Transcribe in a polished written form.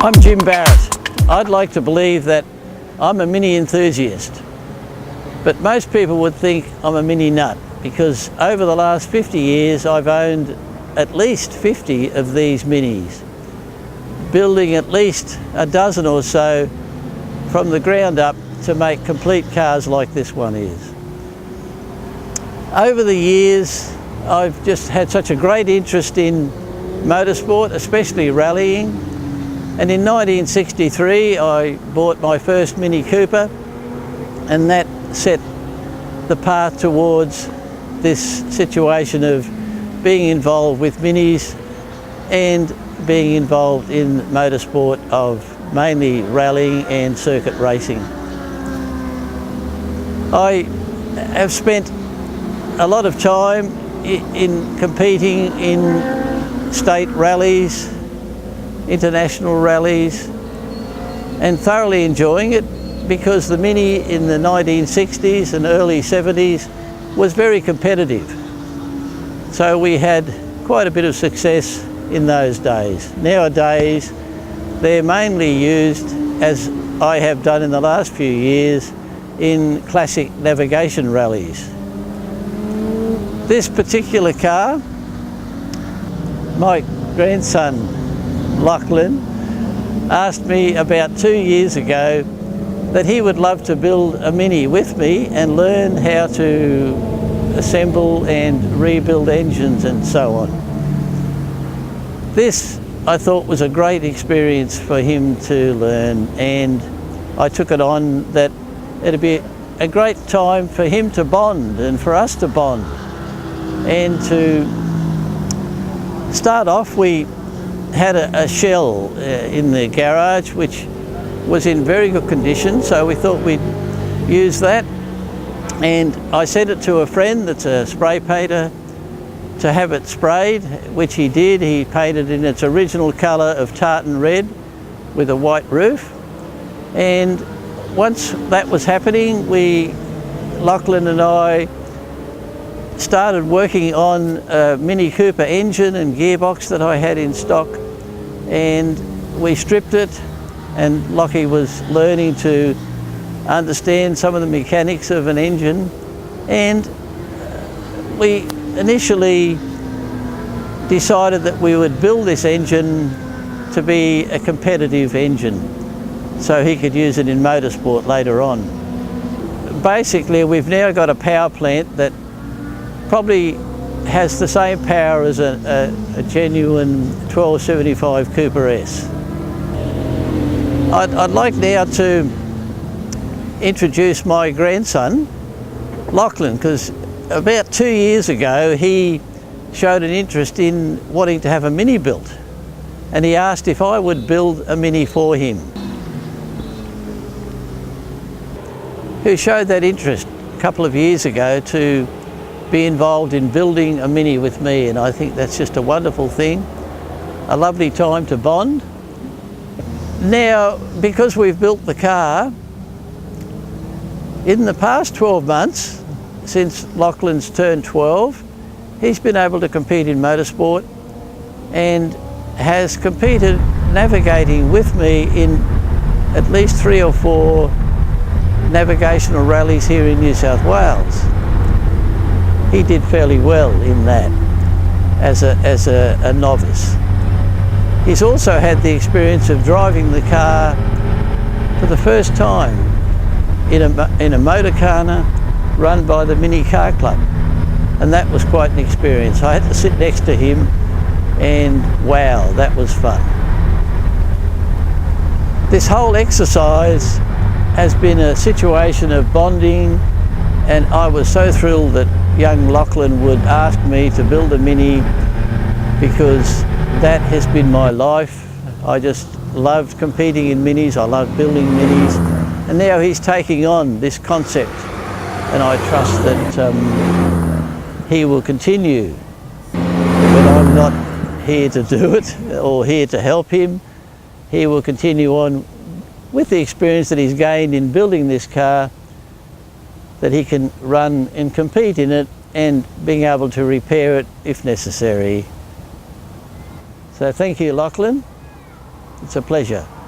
I'm Jim Barrett. I'd like to believe that I'm a mini enthusiast, but most people would think I'm a mini nut because over the last 50 years I've owned at least 50 of these minis, building at least a dozen or so from the ground up to make complete cars like this one is. Over the years I've just had such a great interest in motorsport, especially rallying. And in 1963 I bought my first Mini Cooper, and that set the path towards this situation of being involved with minis and being involved in motorsport of mainly rallying and circuit racing. I have spent a lot of time in competing in state rallies, international rallies, and thoroughly enjoying it because the Mini in the 1960s and early 70s was very competitive. So we had quite a bit of success in those days. Nowadays, they're mainly used, as I have done in the last few years, in classic navigation rallies. This particular car, my grandson Lachlan asked me about 2 years ago that he would love to build a Mini with me and learn how to assemble and rebuild engines and so on. This I thought was a great experience for him to learn, and I took it on that it'd be a great time for him to bond and for us to bond. And to start off, we had a shell in the garage which was in very good condition, so we thought we'd use that, and I sent it to a friend that's a spray painter to have it sprayed, which he did. He painted in its original colour of tartan red with a white roof, and once that was happening, Lachlan and I started working on a Mini Cooper engine and gearbox that I had in stock, and we stripped it, and Lockie was learning to understand some of the mechanics of an engine, and we initially decided that we would build this engine to be a competitive engine so he could use it in motorsport later on. Basically, we've now got a power plant that probably has the same power as a genuine 1275 Cooper S. I'd like now to introduce my grandson, Lachlan, because about 2 years ago he showed an interest in wanting to have a Mini built, and he asked if I would build a Mini for him. Who showed that interest a couple of years ago to be involved in building a Mini with me, and I think that's just a wonderful thing, a lovely time to bond. Now, because we've built the car, in the past 12 months, since Lachlan's turned 12, he's been able to compete in motorsport and has competed navigating with me in at least 3 or 4 navigational rallies here in New South Wales. He did fairly well in that as a novice. He's also had the experience of driving the car for the first time in a motorcar run by the Mini Car Club, and that was quite an experience. I had to sit next to him, and wow, that was fun. This whole exercise has been a situation of bonding, and I was so thrilled that young Lachlan would ask me to build a Mini, because that has been my life. I just loved competing in Minis, I loved building Minis, and now he's taking on this concept, and I trust that he will continue. When I'm not here to do it or here to help him, he will continue on with the experience that he's gained in building this car, that he can run and compete in it, and being able to repair it if necessary. So thank you, Lachlan. It's a pleasure.